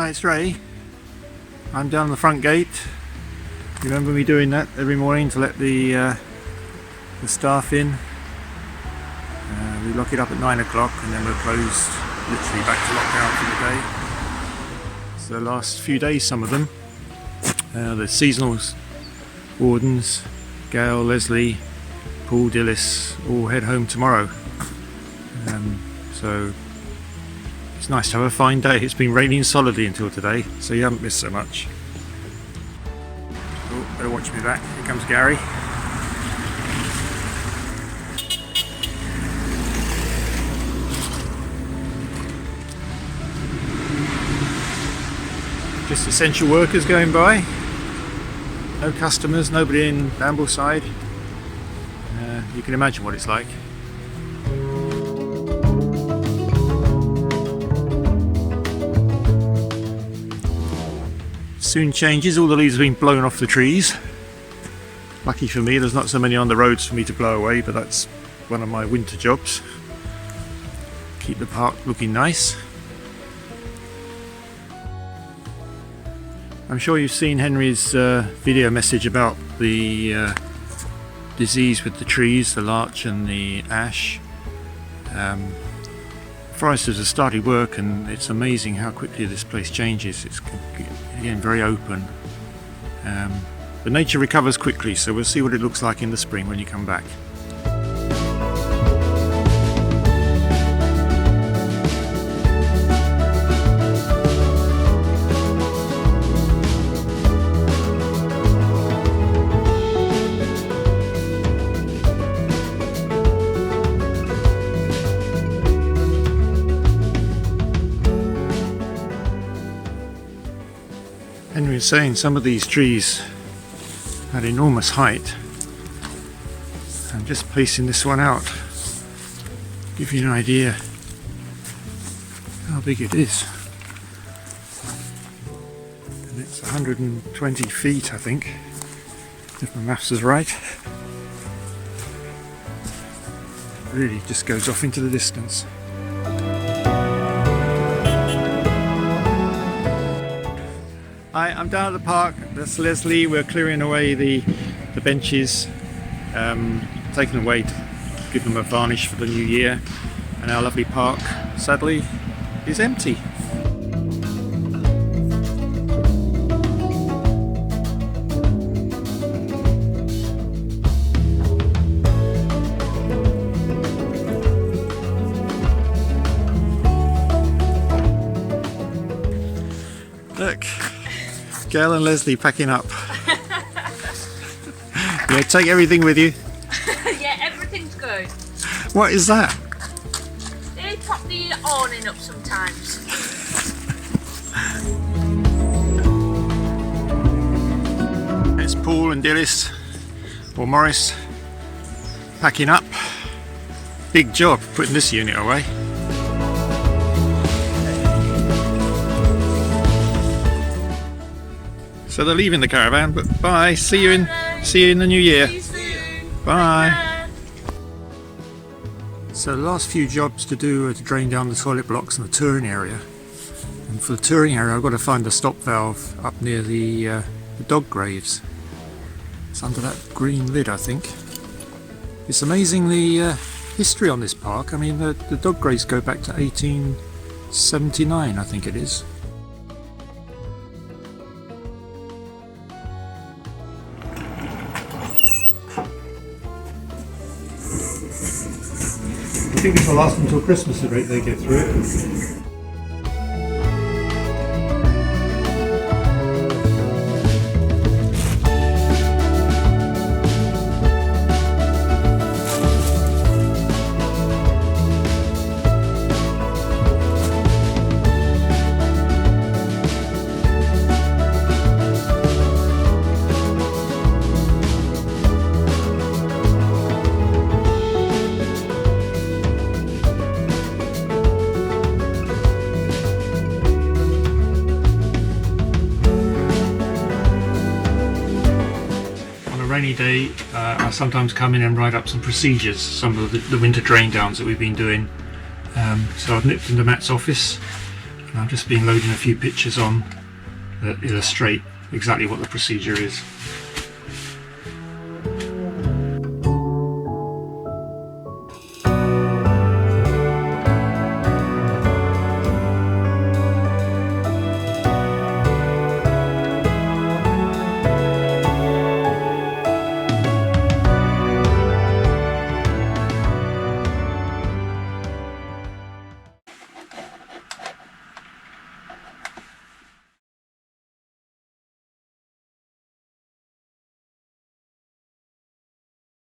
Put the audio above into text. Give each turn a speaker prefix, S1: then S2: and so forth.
S1: Hi, it's Ray. I'm down the front gate. Remember me doing that every morning to let the staff in. We lock it up at 9 o'clock and then we're closed, literally back to lockdown for the day. So the last few days, some of them, the seasonal wardens, Gail, Leslie, Paul, Dillis, all head home tomorrow. So it's nice to have a fine day. It's been raining solidly until today, so you haven't missed so much. Oh, better watch me back. Here comes Gary. Just essential workers going by. No customers, nobody in Ambleside. You can imagine what it's like. Soon changes, all the leaves have been blown off the trees. Lucky for me, there's not so many on the roads for me to blow away, but that's one of my winter jobs. Keep the park looking nice. I'm sure you've seen Henry's video message about the disease with the trees, the larch and the ash. Foresters have started work and it's amazing how quickly this place changes. It's again very open. But nature recovers quickly, so we'll see what it looks like in the spring when you come back. Henry was saying some of these trees had enormous height. I'm just placing this one out to give you an idea how big it is. And it's 120 feet, I think, if my maths is right. Really just goes off into the distance. Hi, I'm down at the park. That's Leslie. We're clearing away the benches, taking away to give them a varnish for the new year. And our lovely park, sadly, is empty. Look. Gail and Leslie packing up. Yeah, take everything with you.
S2: Yeah, everything's good.
S1: What is that?
S2: They pop the awning up sometimes.
S1: It's Paul and Dillis, or Morris, packing up. Big job putting this unit away. So they're leaving the caravan, but bye. See you in the new year.
S2: See you soon.
S1: Bye. So the last few jobs to do are to drain down the toilet blocks in the touring area. And for the touring area, I've got to find the stop valve up near the dog graves. It's under that green lid, I think. It's amazing the history on this park. I mean, the dog graves go back to 1879, I think it is. I think this will last until Christmas, the rate they get through it. Rainy day, I sometimes come in and write up some procedures, some of the winter drain downs that we've been doing. So I've nipped into Matt's office And I've just been loading a few pictures on that illustrate exactly what the procedure is.